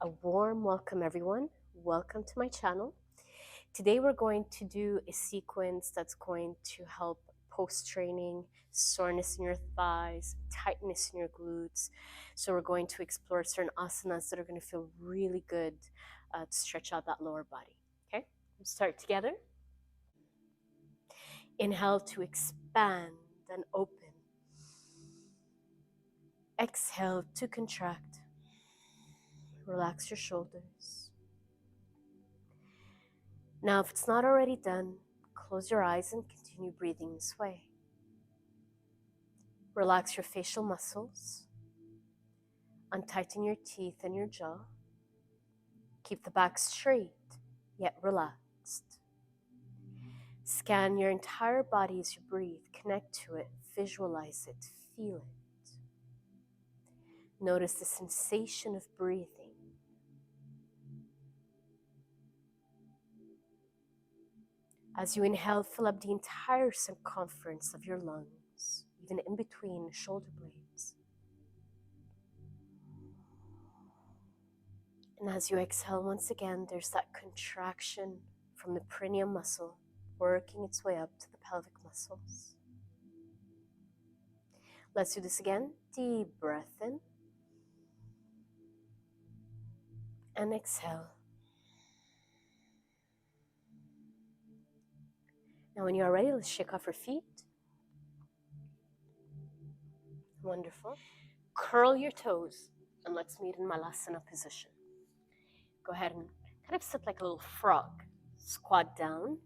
A warm welcome, everyone. Welcome to my channel. Today, we're going to do a sequence that's going to help post-training, soreness in your thighs, tightness in your glutes. So, we're going to explore certain asanas that are going to feel really good to stretch out that lower body. Okay, we'll start together. Inhale to expand and open. Exhale to contract. Relax your shoulders. Now, if it's not already done, close your eyes and continue breathing this way. Relax your facial muscles. Untighten your teeth and your jaw. Keep the back straight, yet relaxed. Scan your entire body as you breathe. Connect to it, visualize it, feel it. Notice the sensation of breathing. As you inhale, fill up the entire circumference of your lungs, even in between shoulder blades. And as you exhale, once again, there's that contraction from the perineum muscle working its way up to the pelvic muscles. Let's do this again. Deep breath in and exhale. Now when you're ready, let's shake off your feet. Wonderful. Curl your toes and let's meet in Malasana position. Go ahead and kind of sit like a little frog. Squat down.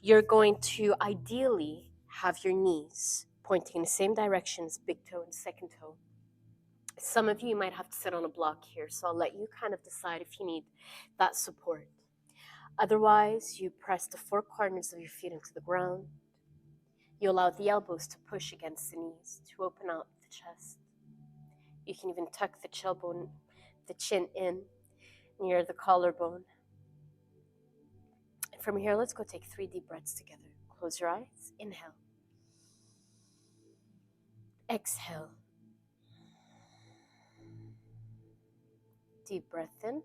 You're going to ideally have your knees pointing in the same direction as big toe and second toe. Some of you might have to sit on a block here, so I'll let you kind of decide if you need that support. Otherwise, you press the four corners of your feet into the ground. You allow the elbows to push against the knees to open out the chest. You can even tuck the chin in near the collarbone. And from here, let's go take 3 deep breaths together. Close your eyes. Inhale. Exhale. Deep breath in.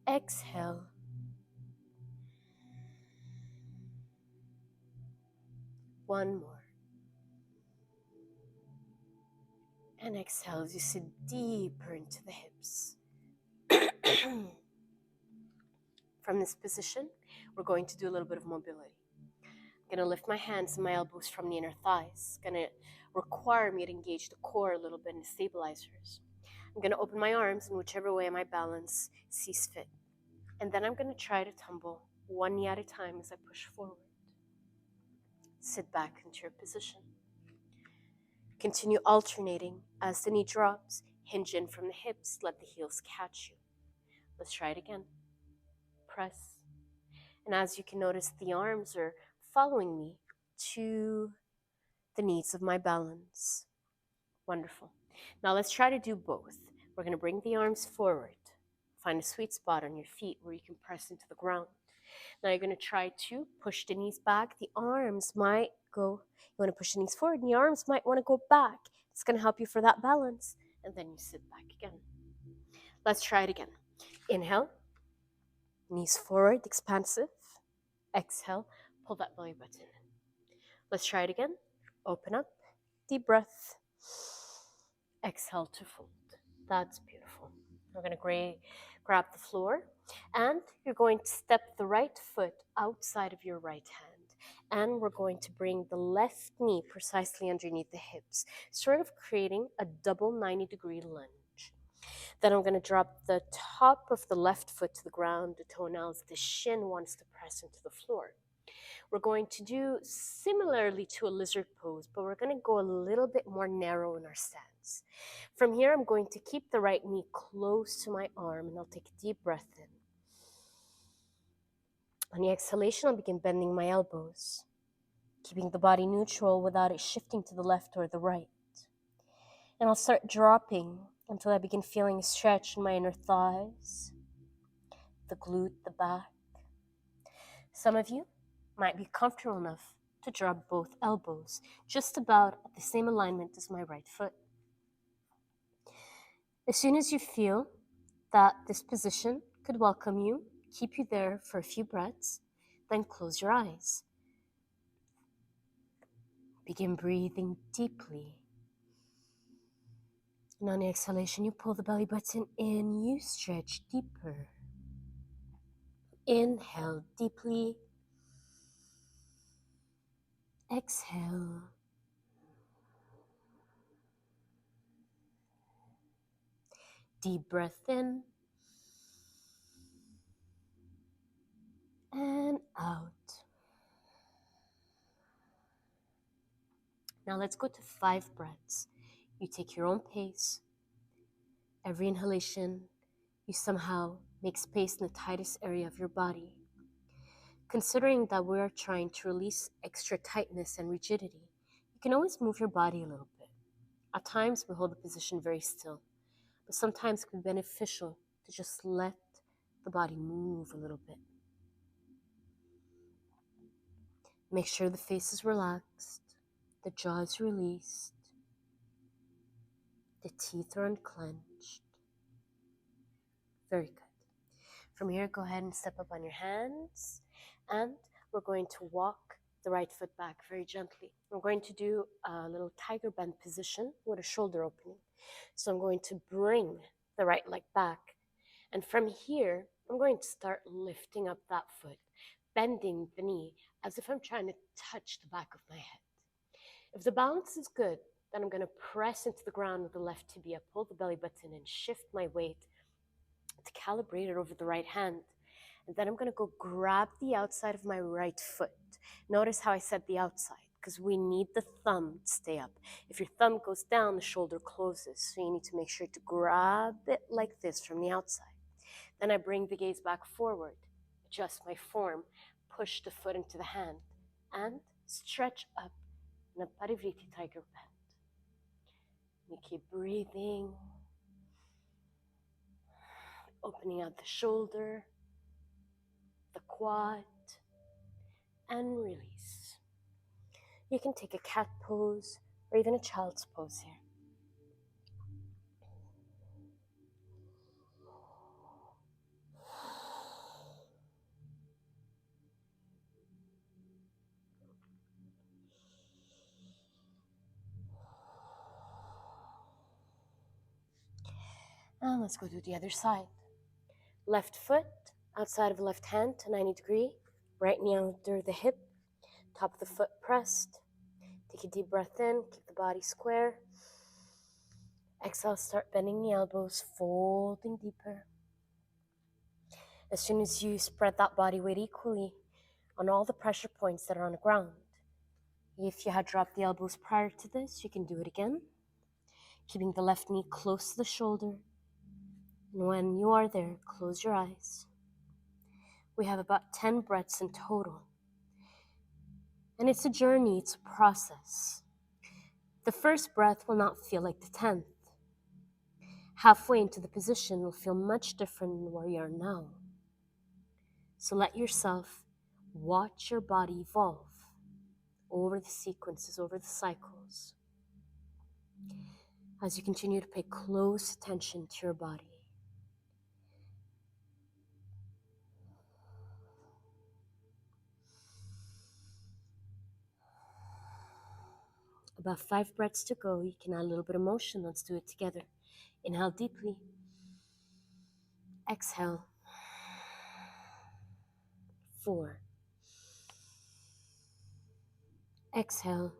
Exhale. One more. And exhale as you sit deeper into the hips. From this position, we're going to do a little bit of mobility. I'm going to lift my hands and my elbows from the inner thighs. It's going to require me to engage the core a little bit in the stabilizers. I'm going to open my arms in whichever way my balance sees fit. And then I'm going to try to tumble one knee at a time as I push forward. Sit back into your position. Continue alternating as the knee drops. Hinge in from the hips. Let the heels catch you. Let's try it again. Press. And as you can notice, the arms are following me to the knees of my balance. Wonderful. Now let's try to do both. We're going to bring the arms forward. Find a sweet spot on your feet where you can press into the ground. Now you're going to try to push the knees back. The arms might go, you want to push the knees forward, and the arms might want to go back. It's going to help you for that balance. And then you sit back again. Let's try it again. Inhale. Knees forward, expansive. Exhale, pull that belly button in. Let's try it again. Open up, deep breath. Exhale to fold. That's beautiful. We're going to grab the floor, and you're going to step the right foot outside of your right hand. And we're going to bring the left knee precisely underneath the hips, sort of creating a double 90-degree lunge. Then I'm going to drop the top of the left foot to the ground, the toenails, the shin wants to press into the floor. We're going to do similarly to a lizard pose, but we're going to go a little bit more narrow in our stance. From here, I'm going to keep the right knee close to my arm, and I'll take a deep breath in. On the exhalation, I'll begin bending my elbows, keeping the body neutral without it shifting to the left or the right. And I'll start dropping until I begin feeling a stretch in my inner thighs, the glute, the back. Some of you might be comfortable enough to drop both elbows just about at the same alignment as my right foot. As soon as you feel that this position could welcome you, keep you there for a few breaths, then close your eyes. Begin breathing deeply. And on the exhalation, you pull the belly button in, you stretch deeper. Inhale deeply. Exhale. Deep breath in and out. Now let's go to 5 breaths. You take your own pace. Every inhalation, you somehow make space in the tightest area of your body. Considering that we are trying to release extra tightness and rigidity, you can always move your body a little bit. At times, we hold the position very still, but sometimes it can be beneficial to just let the body move a little bit. Make sure the face is relaxed, the jaw is released, the teeth are unclenched. Very good. From here, go ahead and step up on your hands, and we're going to walk the right foot back very gently. We're going to do a little tiger bend position with a shoulder opening. So I'm going to bring the right leg back, and from here, I'm going to start lifting up that foot, bending the knee as if I'm trying to touch the back of my head. If the balance is good, then I'm going to press into the ground with the left tibia, pull the belly button, and shift my weight to calibrate it over the right hand. And then I'm going to go grab the outside of my right foot. Notice how I said the outside, because we need the thumb to stay up. If your thumb goes down, the shoulder closes. So you need to make sure to grab it like this from the outside. Then I bring the gaze back forward, adjust my form, push the foot into the hand, and stretch up in a Parivriti tiger bend. You keep breathing, opening out the shoulder, the quad, and release. You can take a cat pose or even a child's pose here. And let's go to the other side. Left foot outside of the left hand to 90 degree, right knee under the hip, top of the foot pressed. Take a deep breath in, keep the body square. Exhale, start bending the elbows, folding deeper. As soon as you spread that body weight equally on all the pressure points that are on the ground, if you had dropped the elbows prior to this, you can do it again. Keeping the left knee close to the shoulder. And when you are there, close your eyes. We have about 10 breaths in total. And it's a journey, it's a process. The first breath will not feel like the 10th. Halfway into the position will feel much different than where you are now. So let yourself watch your body evolve over the sequences, over the cycles, as you continue to pay close attention to your body. About 5 breaths to go. You can add a little bit of motion. Let's do it together. Inhale deeply. Exhale. 4. Exhale.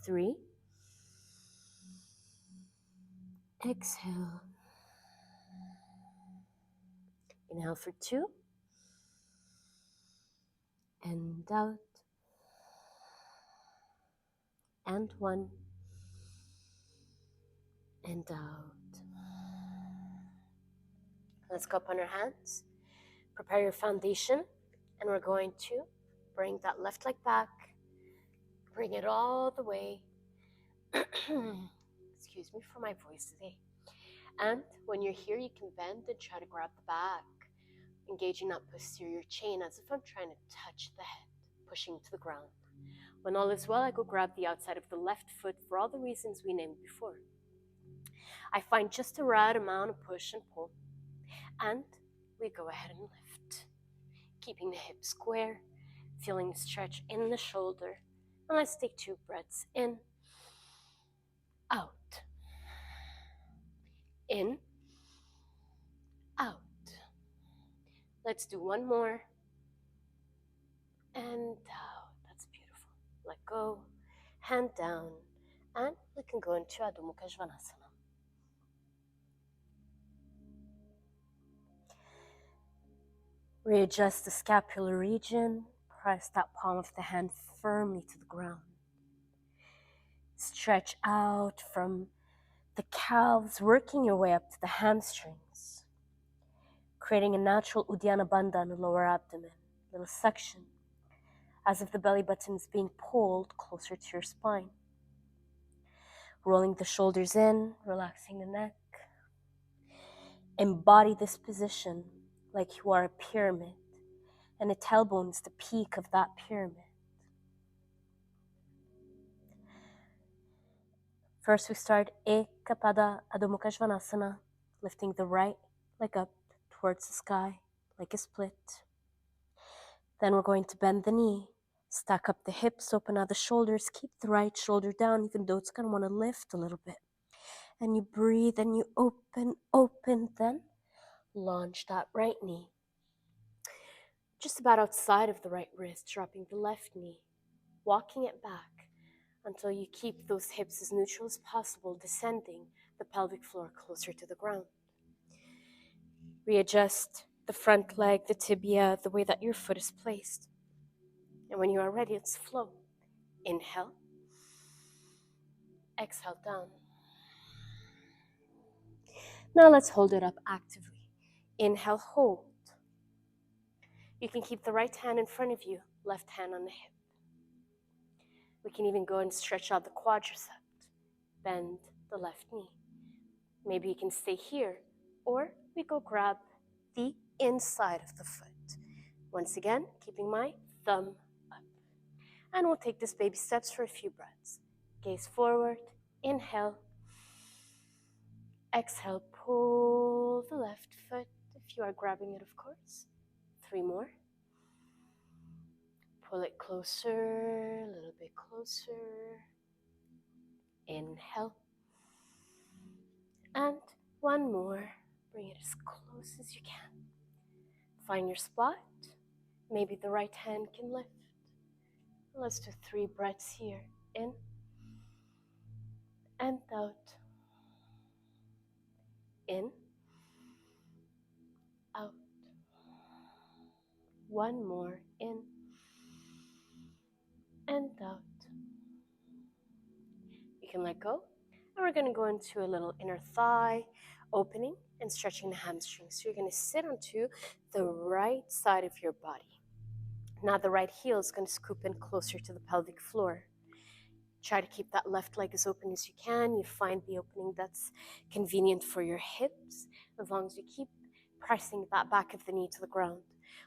3. Exhale. Inhale for 2. And out. And 1. And out. Let's go up on our hands. Prepare your foundation. And we're going to bring that left leg back. Bring it all the way. Excuse me for my voice today. And when you're here, you can bend and try to grab the back, engaging that posterior chain as if I'm trying to touch the head, pushing to the ground. When all is well, I go grab the outside of the left foot for all the reasons we named before. I find just the right amount of push and pull, and we go ahead and lift, keeping the hips square, feeling the stretch in the shoulder. And let's take 2 breaths in, out, in, out. Let's do one more, and out. That's beautiful. Let go, hand down, and we can go into Adho Mukha Svanasana. Readjust the scapular region, press that palm of the hand firmly to the ground. Stretch out from the calves, working your way up to the hamstrings, creating a natural Uddiyana Bandha in the lower abdomen, little suction, as if the belly button is being pulled closer to your spine. Rolling the shoulders in, relaxing the neck. Embody this position like you are a pyramid, and the tailbone is the peak of that pyramid. First, we start Ekapada Adho Mukha Svanasana, lifting the right leg up towards the sky like a split. Then we're going to bend the knee, stack up the hips, open out the shoulders, keep the right shoulder down, even though it's going to want to lift a little bit. And you breathe and you open, then launch that right knee. Just about outside of the right wrist, dropping the left knee, walking it back until you keep those hips as neutral as possible, descending the pelvic floor closer to the ground. Readjust the front leg, the tibia, the way that your foot is placed. And when you are ready, let's flow. Inhale. Exhale down. Now let's hold it up actively. Inhale, hold. You can keep the right hand in front of you, left hand on the hip. We can even go and stretch out the quadricep, bend the left knee. Maybe you can stay here, or we go grab the inside of the foot. Once again, keeping my thumb up. And we'll take this baby steps for a few breaths. Gaze forward, inhale. Exhale, pull the left foot, if you are grabbing it, of course. 3 more. Pull it closer, a little bit closer. Inhale. And 1 more. Bring it as close as you can. Find your spot. Maybe the right hand can lift. Let's do 3 breaths here. In and out. In, out. 1 more. In and out. You can let go. And we're going to go into a little inner thigh opening and stretching the hamstrings. So you're going to sit onto the right side of your body. Now the right heel is going to scoop in closer to the pelvic floor. Try to keep that left leg as open as you can. You find the opening that's convenient for your hips, as long as you keep pressing that back of the knee to the ground.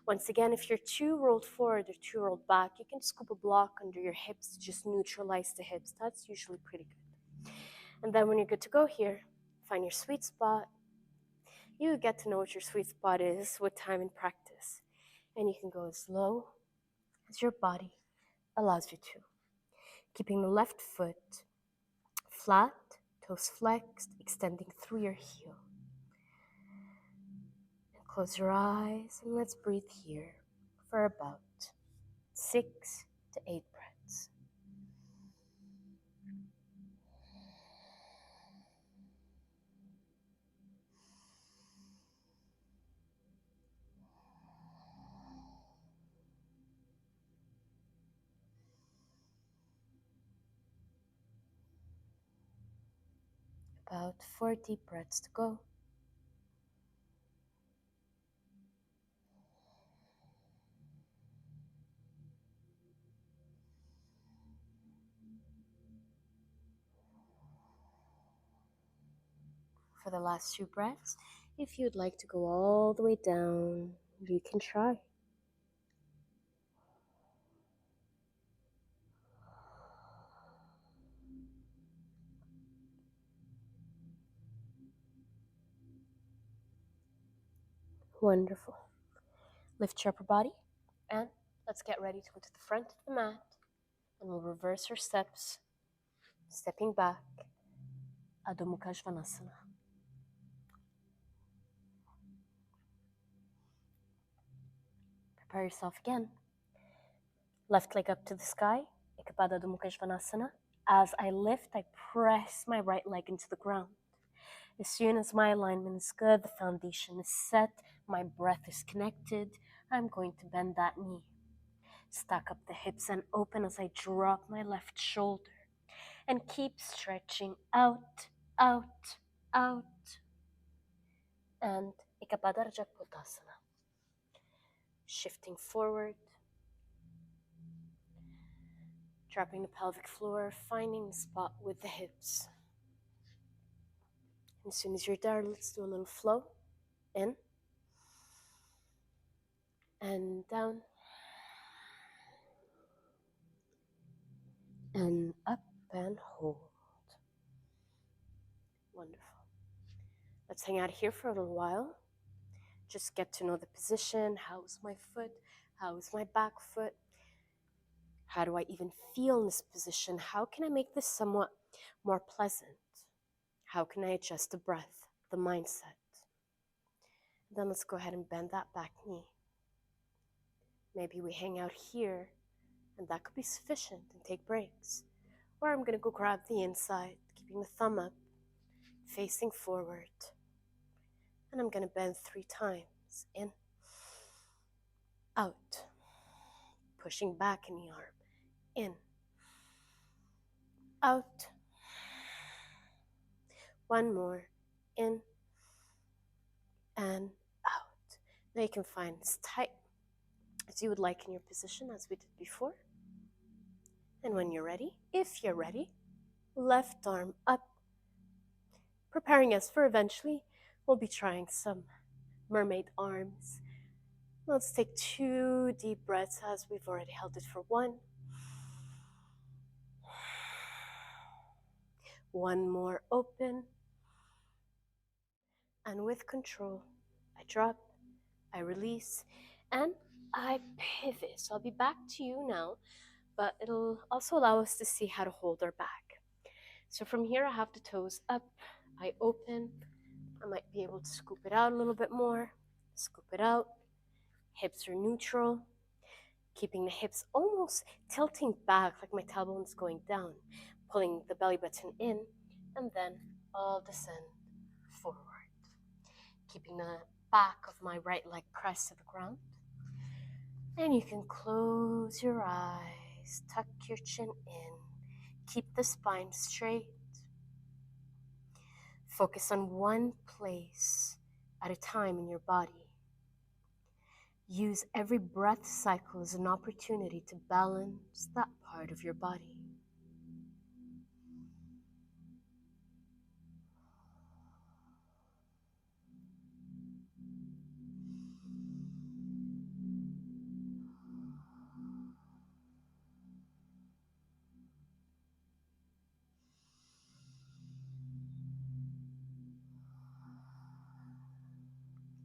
Once again, if you're too rolled forward or too rolled back, you can scoop a block under your hips to just neutralize the hips. That's usually pretty good. And then when you're good to go here, find your sweet spot. You get to know what your sweet spot is with time and practice. And you can go as low as your body allows you to. Keeping the left foot flat, toes flexed, extending through your heel. And close your eyes and let's breathe here for about 6 to 8 breaths. About 4 deep breaths to go. For the last 2 breaths, if you'd like to go all the way down, you can try. Wonderful. Lift your upper body and let's get ready to go to the front of the mat and we'll reverse our steps, stepping back, Adho Mukha Svanasana. Prepare yourself again. Left leg up to the sky, Ekapada Adho Mukha Svanasana. As I lift, I press my right leg into the ground. As soon as my alignment is good, the foundation is set, my breath is connected, I'm going to bend that knee. Stack up the hips and open as I drop my left shoulder. And keep stretching out, out, out. And Ekapada Rajaputtasana. Shifting forward. Dropping the pelvic floor, finding the spot with the hips. As soon as you're there, let's do a little flow. In. And down. And up and hold. Wonderful. Let's hang out here for a little while. Just get to know the position. How's my foot? How's my back foot? How do I even feel in this position? How can I make this somewhat more pleasant? How can I adjust the breath, the mindset? Then let's go ahead and bend that back knee. Maybe we hang out here, and that could be sufficient and take breaks. Or I'm going to go grab the inside, keeping the thumb up, facing forward. And I'm going to bend 3 times. In, out, pushing back in the arm. In, out. One more. In and out. Now you can find as tight as you would like in your position as we did before. And when you're ready, if you're ready, left arm up, preparing us for eventually we'll be trying some mermaid arms. Let's take 2 deep breaths as we've already held it for 1. 1 more open. And with control, I drop, I release, and I pivot. So I'll be back to you now, but it'll also allow us to see how to hold our back. So from here, I have the toes up, I open, I might be able to scoop it out a little bit more, scoop it out, hips are neutral, keeping the hips almost tilting back like my tailbone is going down, pulling the belly button in, and then I'll descend forward. Keeping the back of my right leg pressed to the ground. And you can close your eyes, tuck your chin in, keep the spine straight. Focus on one place at a time in your body. Use every breath cycle as an opportunity to balance that part of your body.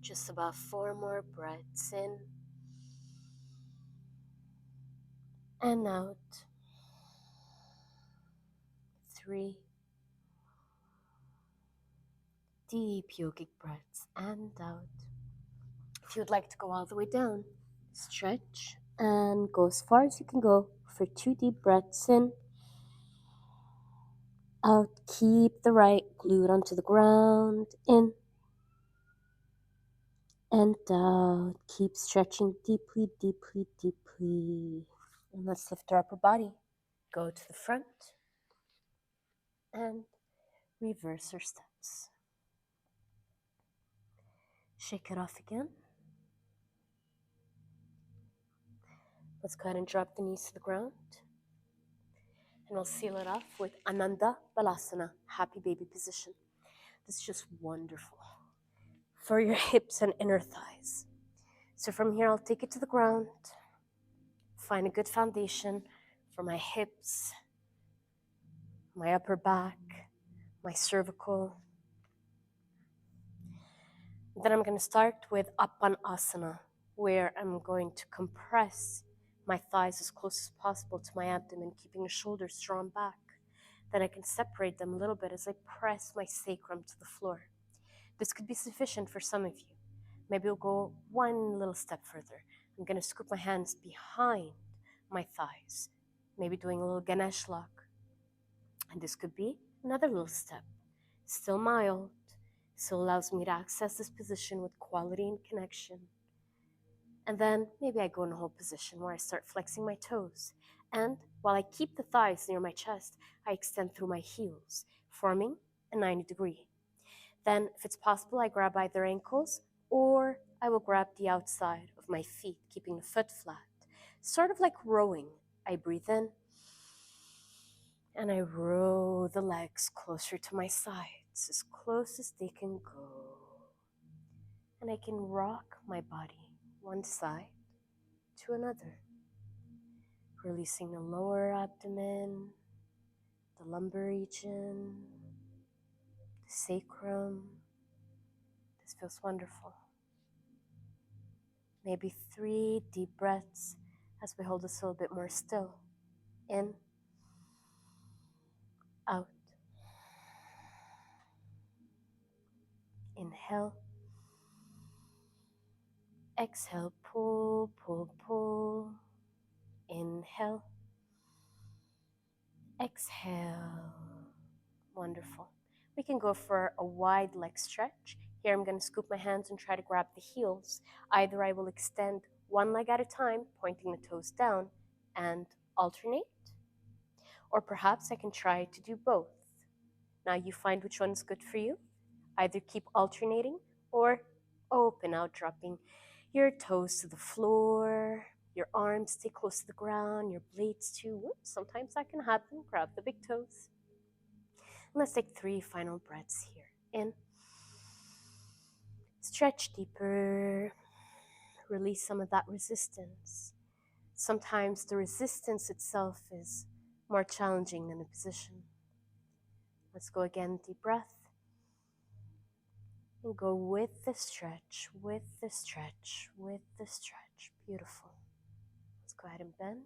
Just about 4 more breaths in and out. 3 deep yogic breaths and out. If you would like to go all the way down, stretch and go as far as you can go for 2 deep breaths in. Out, keep the right glute onto the ground. In and out. Keep stretching deeply, deeply, deeply. And let's lift our upper body. Go to the front and reverse our steps. Shake it off again. Let's go ahead and drop the knees to the ground. And we'll seal it off with Ananda Balasana, happy baby position. This is just wonderful for your hips and inner thighs. So from here, I'll take it to the ground, find a good foundation for my hips, my upper back, my cervical. Then I'm going to start with asana, where I'm going to compress my thighs as close as possible to my abdomen, keeping the shoulders drawn back. Then I can separate them a little bit as I press my sacrum to the floor. This could be sufficient for some of you. Maybe we'll go one little step further. I'm going to scoop my hands behind my thighs, maybe doing a little Ganesh lock. And this could be another little step. Still mild, still allows me to access this position with quality and connection. And then maybe I go in a whole position where I start flexing my toes. And while I keep the thighs near my chest, I extend through my heels, forming a 90-degree. Then, if it's possible, I grab either ankles or I will grab the outside of my feet, keeping the foot flat. Sort of like rowing. I breathe in and I row the legs closer to my sides, as close as they can go. And I can rock my body one side to another, releasing the lower abdomen, the lumbar region, the sacrum. This feels wonderful. Maybe 3 deep breaths as we hold this a little bit more still. In, out. Inhale. Exhale, pull, pull, pull. Inhale. Exhale. Wonderful. We can go for a wide leg stretch. Here I'm going to scoop my hands and try to grab the heels. Either I will extend one leg at a time, pointing the toes down, and alternate, or perhaps I can try to do both. Now you find which one's good for you. Either keep alternating or open out, dropping your toes to the floor, your arms stay close to the ground, your blades too. Whoops, sometimes that can happen. Grab the big toes. And let's take 3 final breaths here. In, stretch deeper, release some of that resistance. Sometimes the resistance itself is more challenging than the position. Let's go again, deep breath. And go with the stretch, with the stretch, with the stretch. Beautiful. Let's go ahead and bend.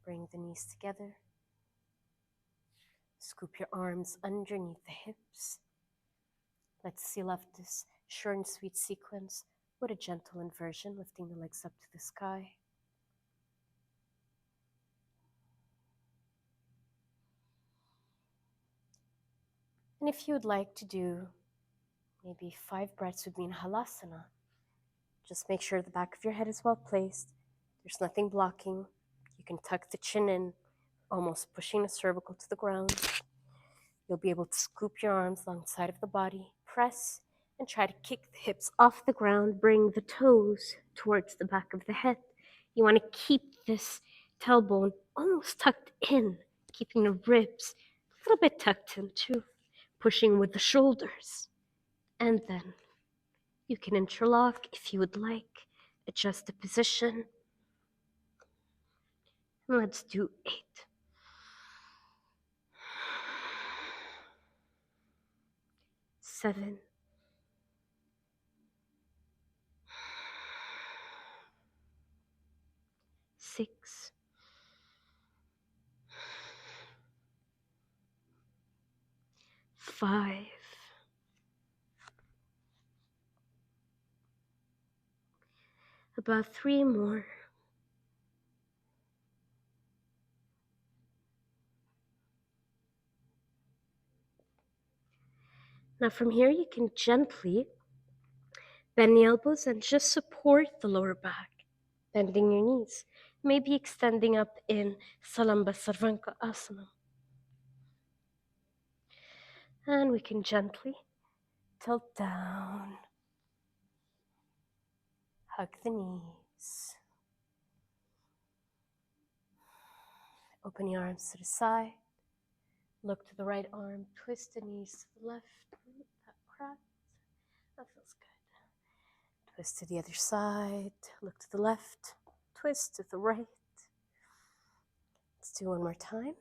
Bring the knees together. Scoop your arms underneath the hips. Let's seal off this short and sweet sequence with a gentle inversion, lifting the legs up to the sky. And if you would like to do maybe 5 breaths with me in halasana, just make sure the back of your head is well placed. There's nothing blocking. You can tuck the chin in, almost pushing the cervical to the ground. You'll be able to scoop your arms alongside of the body, press, and try to kick the hips off the ground. Bring the toes towards the back of the head. You want to keep this tailbone almost tucked in, keeping the ribs a little bit tucked in too, pushing with the shoulders. And then you can interlock if you would like, adjust the position. And let's do 8. 7. 6. 5. About 3 more. Now from here you can gently bend the elbows and just support the lower back, bending your knees, maybe extending up in Salamba Sarvanka Asana. And we can gently tilt down, hug the knees, open the arms to the side, look to the right arm, twist the knees to the left. That crack, that feels good. Twist to the other side, look to the left, twist to the right. Let's do one more time.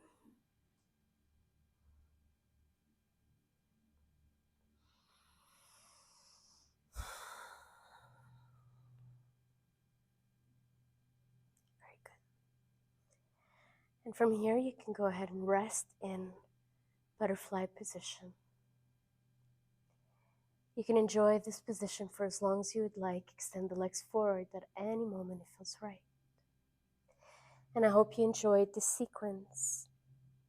And from here, you can go ahead and rest in butterfly position. You can enjoy this position for as long as you would like. Extend the legs forward at any moment it feels right. And I hope you enjoyed this sequence.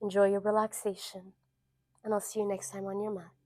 Enjoy your relaxation, and I'll see you next time on your mat.